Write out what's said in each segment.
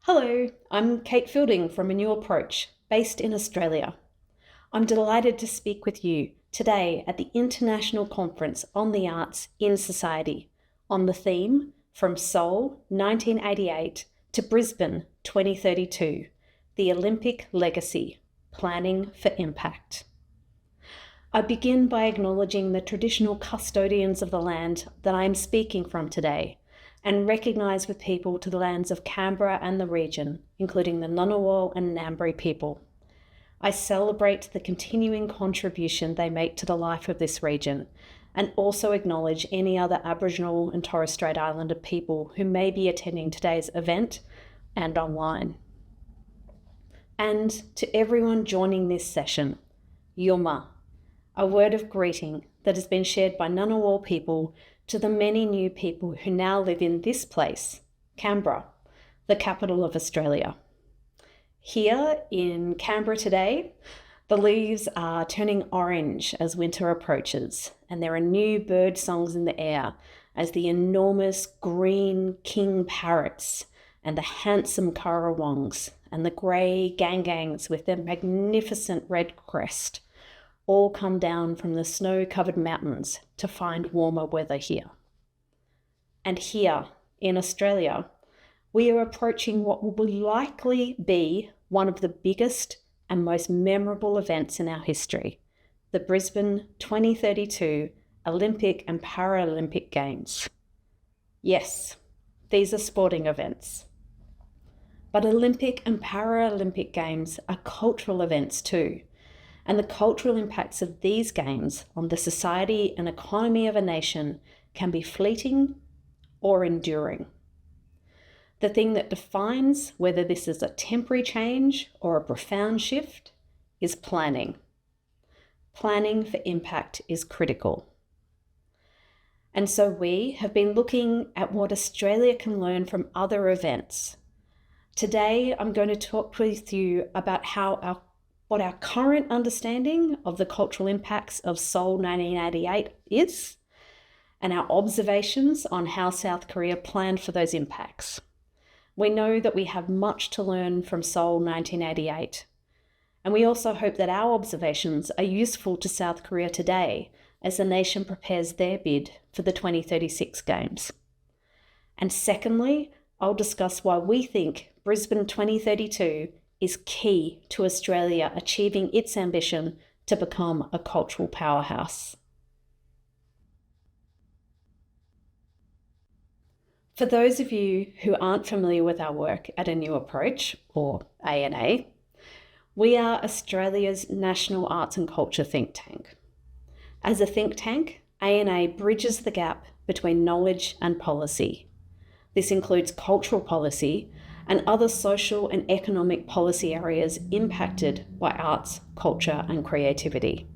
Hello, I'm Kate Fielding from A New Approach, based in Australia. I'm delighted to speak with you today at the International Conference on the Arts in Society on the theme From Seoul 1988 to Brisbane 2032, the Olympic Legacy, Planning for Impact. I begin by acknowledging the traditional custodians of the land that I am speaking from today, and recognise with people to the lands of Canberra and the region, including the Ngunnawal and Ngambri people. I celebrate the continuing contribution they make to the life of this region, and also acknowledge any other Aboriginal and Torres Strait Islander people who may be attending today's event and online. And to everyone joining this session, Yuma, a word of greeting that has been shared by Ngunnawal people to the many new people who now live in this place, Canberra, the capital of Australia. Here in Canberra today, the leaves are turning orange as winter approaches, and there are new bird songs in the air as the enormous green king parrots and the handsome currawongs and the grey gangangs with their magnificent red crest all come down from the snow-covered mountains to find warmer weather here. And here in Australia, we are approaching what will likely be one of the biggest and most memorable events in our history, the Brisbane 2032 Olympic and Paralympic Games. Yes, these are sporting events. But Olympic and Paralympic Games are cultural events too, and the cultural impacts of these games on the society and economy of a nation can be fleeting or enduring. The thing that defines whether this is a temporary change or a profound shift is planning. Planning for impact is critical. And so we have been looking at what Australia can learn from other events. Today, I'm going to talk with you about what our current understanding of the cultural impacts of Seoul 1988 is, and our observations on how South Korea planned for those impacts. We know that we have much to learn from Seoul 1988, and we also hope that our observations are useful to South Korea today as the nation prepares their bid for the 2036 Games. And secondly, I'll discuss why we think Brisbane 2032 is key to Australia achieving its ambition to become a cultural powerhouse. For those of you who aren't familiar with our work at A New Approach, or ANA, we are Australia's national arts and culture think tank. As a think tank, ANA bridges the gap between knowledge and policy. This includes cultural policy and other social and economic policy areas impacted by arts, culture, and creativity.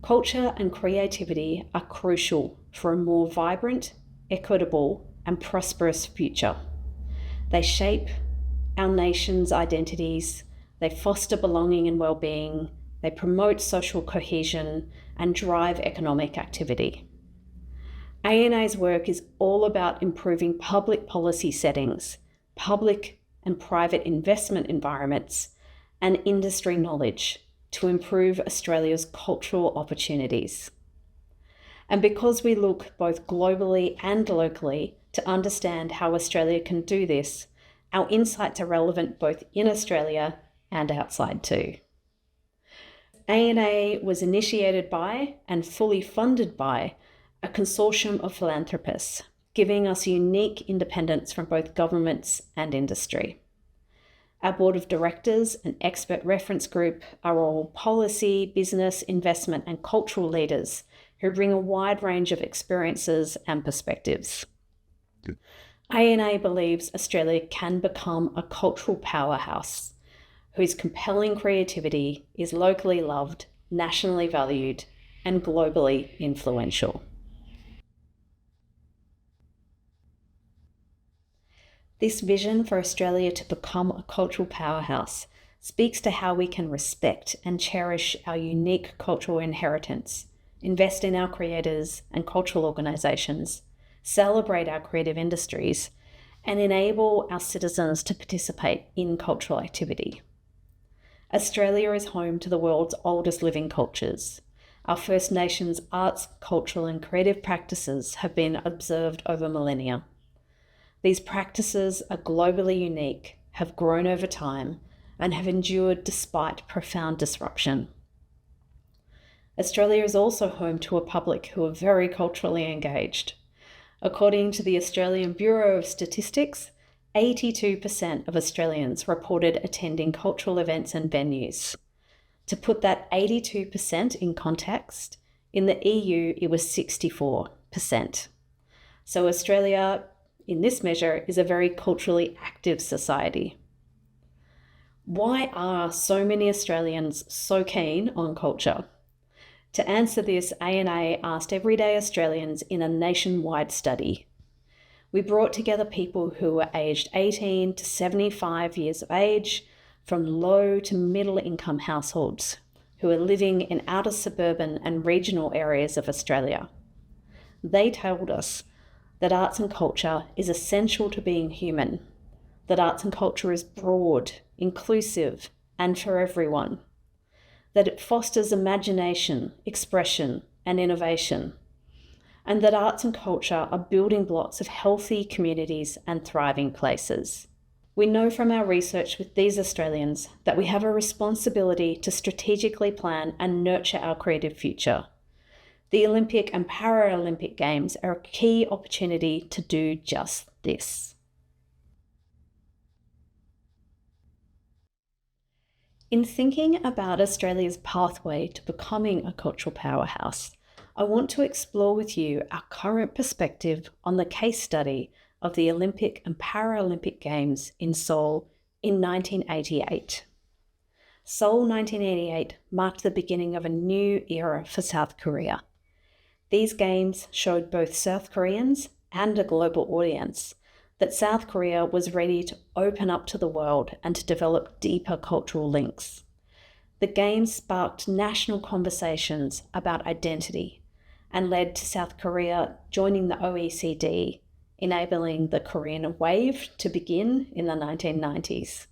Culture and creativity are crucial for a more vibrant, equitable, and prosperous future. They shape our nation's identities, they foster belonging and well-being, they promote social cohesion, and drive economic activity. ANA's work is all about improving public policy settings, public and private investment environments, and industry knowledge to improve Australia's cultural opportunities. And because we look both globally and locally to understand how Australia can do this, our insights are relevant both in Australia and outside too. ANA was initiated by and fully funded by a consortium of philanthropists, giving us unique independence from both governments and industry. Our board of directors and expert reference group are all policy, business, investment, and cultural leaders who bring a wide range of experiences and perspectives. Good. ANA believes Australia can become a cultural powerhouse whose compelling creativity is locally loved, nationally valued, and globally influential. This vision for Australia to become a cultural powerhouse speaks to how we can respect and cherish our unique cultural inheritance, invest in our creators and cultural organisations, celebrate our creative industries, and enable our citizens to participate in cultural activity. Australia is home to the world's oldest living cultures. Our First Nations arts, cultural and creative practices have been observed over millennia. These practices are globally unique, have grown over time, and have endured despite profound disruption. Australia is also home to a public who are very culturally engaged. According to the Australian Bureau of Statistics, 82% of Australians reported attending cultural events and venues. To put that 82% in context, in the EU it was 64%. So Australia, in this measure, is a very culturally active society. Why are so many Australians so keen on culture? To answer this, ANA asked everyday Australians in a nationwide study. We brought together people who were aged 18 to 75 years of age, from low to middle income households, who are living in outer suburban and regional areas of Australia. They told us that arts and culture is essential to being human, that arts and culture is broad, inclusive, and for everyone, that it fosters imagination, expression, and innovation, and that arts and culture are building blocks of healthy communities and thriving places. We know from our research with these Australians that we have a responsibility to strategically plan and nurture our creative future. The Olympic and Paralympic Games are a key opportunity to do just this. In thinking about Australia's pathway to becoming a cultural powerhouse, I want to explore with you our current perspective on the case study of the Olympic and Paralympic Games in Seoul in 1988. Seoul 1988 marked the beginning of a new era for South Korea. These games showed both South Koreans and a global audience that South Korea was ready to open up to the world and to develop deeper cultural links. The Games sparked national conversations about identity and led to South Korea joining the OECD, enabling the Korean Wave to begin in the 1990s.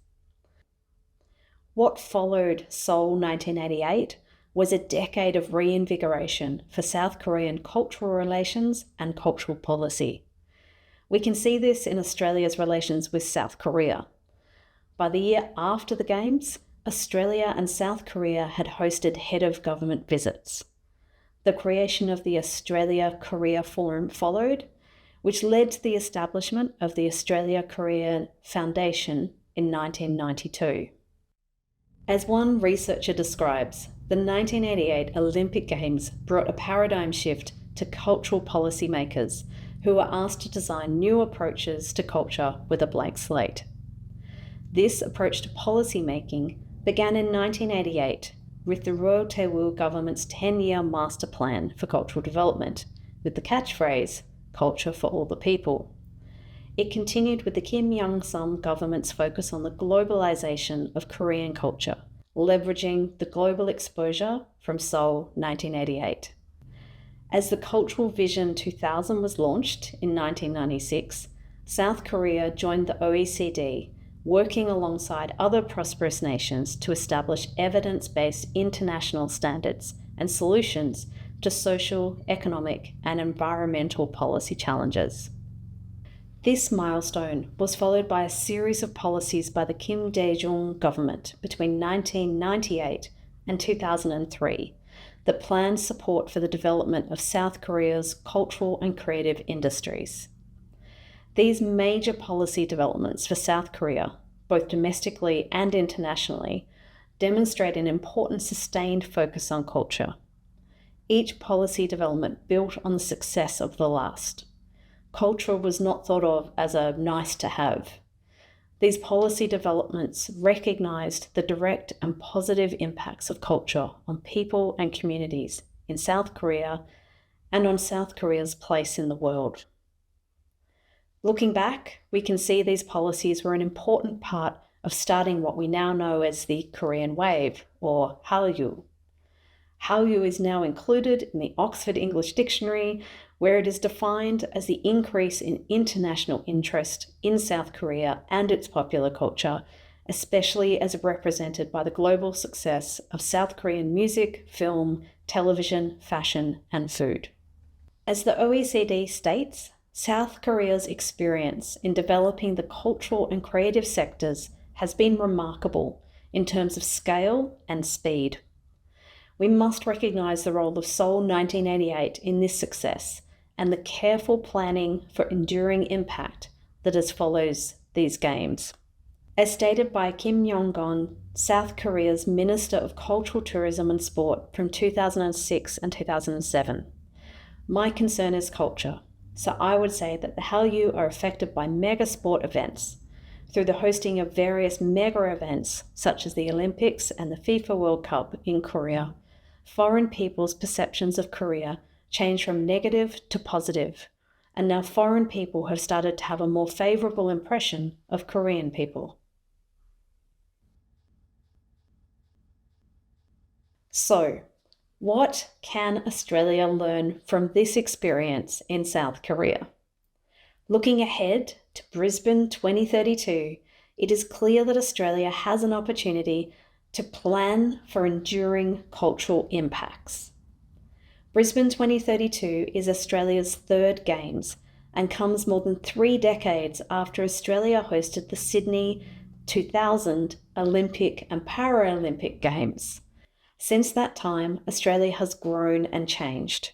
What followed Seoul 1988 was a decade of reinvigoration for South Korean cultural relations and cultural policy. We can see this in Australia's relations with South Korea. By the year after the Games, Australia and South Korea had hosted head of government visits. The creation of the Australia-Korea Forum followed, which led to the establishment of the Australia-Korea Foundation in 1992. As one researcher describes, the 1988 Olympic Games brought a paradigm shift to cultural policymakers who were asked to design new approaches to culture with a blank slate. This approach to policy making began in 1988 with the Roh Tae-woo government's 10-year master plan for cultural development, with the catchphrase, "Culture for all the people." It continued with the Kim Young-sum government's focus on the globalization of Korean culture, leveraging the global exposure from Seoul 1988. As the Cultural Vision 2000 was launched in 1996, South Korea joined the OECD, working alongside other prosperous nations to establish evidence-based international standards and solutions to social, economic, and environmental policy challenges. This milestone was followed by a series of policies by the Kim Dae-jung government between 1998 and 2003 that planned support for the development of South Korea's cultural and creative industries. These major policy developments for South Korea, both domestically and internationally, demonstrate an important sustained focus on culture. Each policy development built on the success of the last. Culture was not thought of as a nice to have. These policy developments recognised the direct and positive impacts of culture on people and communities in South Korea and on South Korea's place in the world. Looking back, we can see these policies were an important part of starting what we now know as the Korean Wave, or Hallyu. Hallyu is now included in the Oxford English Dictionary, where it is defined as the increase in international interest in South Korea and its popular culture, especially as represented by the global success of South Korean music, film, television, fashion, and food. As the OECD states, South Korea's experience in developing the cultural and creative sectors has been remarkable in terms of scale and speed. We must recognise the role of Seoul 1988 in this success and the careful planning for enduring impact that follows these games. As stated by Kim Yong-gon, South Korea's Minister of Cultural Tourism and Sport from 2006 and 2007, my concern is culture, so I would say that the Hallyu are affected by mega sport events through the hosting of various mega events such as the Olympics and the FIFA World Cup in Korea. Foreign people's perceptions of Korea change from negative to positive, and now foreign people have started to have a more favourable impression of Korean people. So, what can Australia learn from this experience in South Korea? Looking ahead to Brisbane 2032, it is clear that Australia has an opportunity to plan for enduring cultural impacts. Brisbane 2032 is Australia's third Games and comes more than 3 decades after Australia hosted the Sydney 2000 Olympic and Paralympic Games. Since that time, Australia has grown and changed.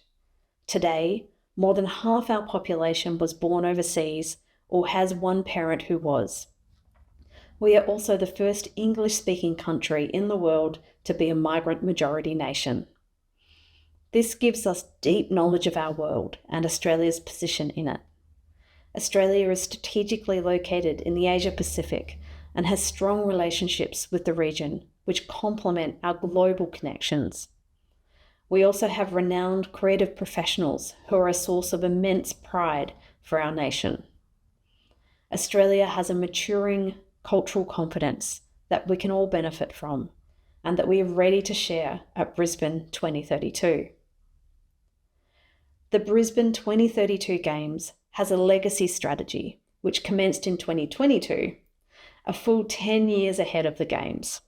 Today, more than half our population was born overseas or has one parent who was. We are also the first English-speaking country in the world to be a migrant-majority nation. This gives us deep knowledge of our world and Australia's position in it. Australia is strategically located in the Asia-Pacific and has strong relationships with the region, which complement our global connections. We also have renowned creative professionals who are a source of immense pride for our nation. Australia has a maturing cultural competence that we can all benefit from and that we are ready to share at Brisbane 2032. The Brisbane 2032 Games has a legacy strategy which commenced in 2022, a full 10 years ahead of the Games.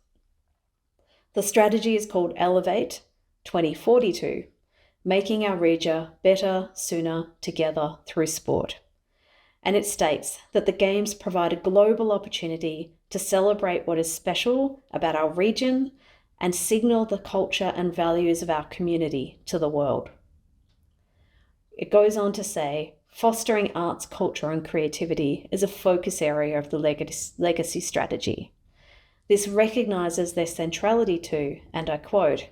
The strategy is called Elevate 2042, making our region better, sooner, together through sport. And it states that the Games provide a global opportunity to celebrate what is special about our region and signal the culture and values of our community to the world. It goes on to say, fostering arts, culture and creativity is a focus area of the legacy strategy. This recognises their centrality to, and I quote,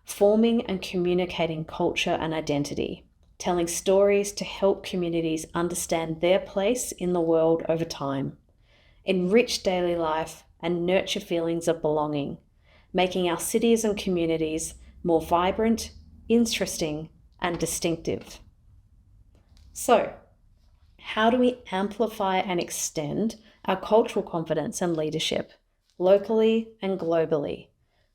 forming and communicating culture and identity, telling stories to help communities understand their place in the world over time, enrich daily life and nurture feelings of belonging, making our cities and communities more vibrant, interesting and distinctive. So, how do we amplify and extend our cultural confidence and leadership locally and globally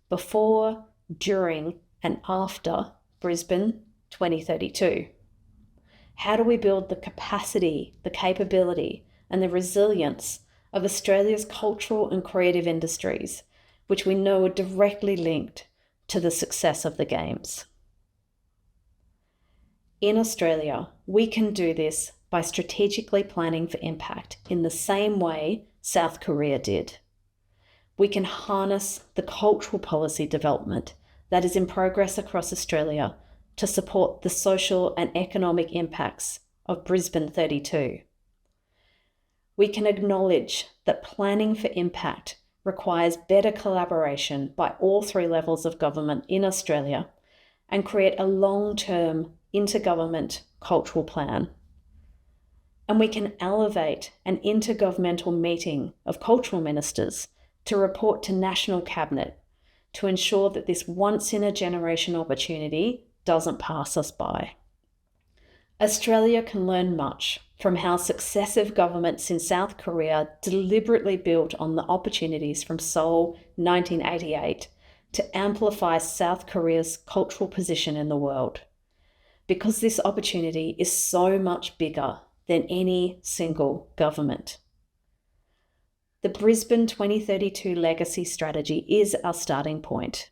before, during and after Brisbane 2032? How do we build the capacity, the capability and the resilience of Australia's cultural and creative industries, which we know are directly linked to the success of the Games? In Australia, we can do this by strategically planning for impact in the same way South Korea did. We can harness the cultural policy development that is in progress across Australia to support the social and economic impacts of Brisbane 32. We can acknowledge that planning for impact requires better collaboration by all 3 levels of government in Australia and create a long-term intergovernment cultural plan. And we can elevate an intergovernmental meeting of cultural ministers to report to National Cabinet to ensure that this once-in-a-generation opportunity doesn't pass us by. Australia can learn much from how successive governments in South Korea deliberately built on the opportunities from Seoul 1988 to amplify South Korea's cultural position in the world, because this opportunity is so much bigger than any single government. The Brisbane 2032 Legacy Strategy is our starting point.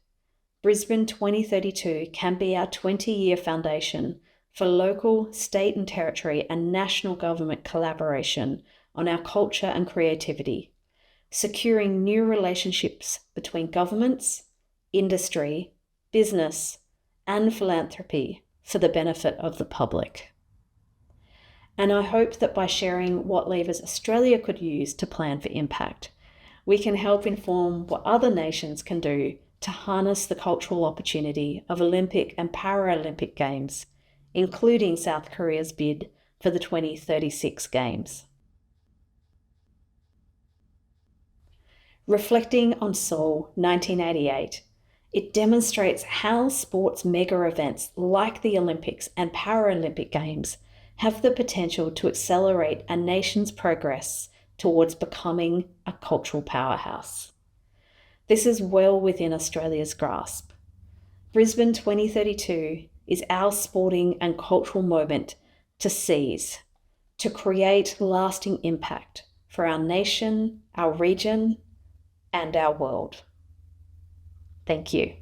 Brisbane 2032 can be our 20-year foundation for local, state and territory and national government collaboration on our culture and creativity, securing new relationships between governments, industry, business, and philanthropy for the benefit of the public. And I hope that by sharing what levers Australia could use to plan for impact, we can help inform what other nations can do to harness the cultural opportunity of Olympic and Paralympic Games, including South Korea's bid for the 2036 Games. Reflecting on Seoul 1988, it demonstrates how sports mega events like the Olympics and Paralympic Games have the potential to accelerate a nation's progress towards becoming a cultural powerhouse. This is well within Australia's grasp. Brisbane 2032 is our sporting and cultural moment to seize, to create lasting impact for our nation, our region, and our world. Thank you.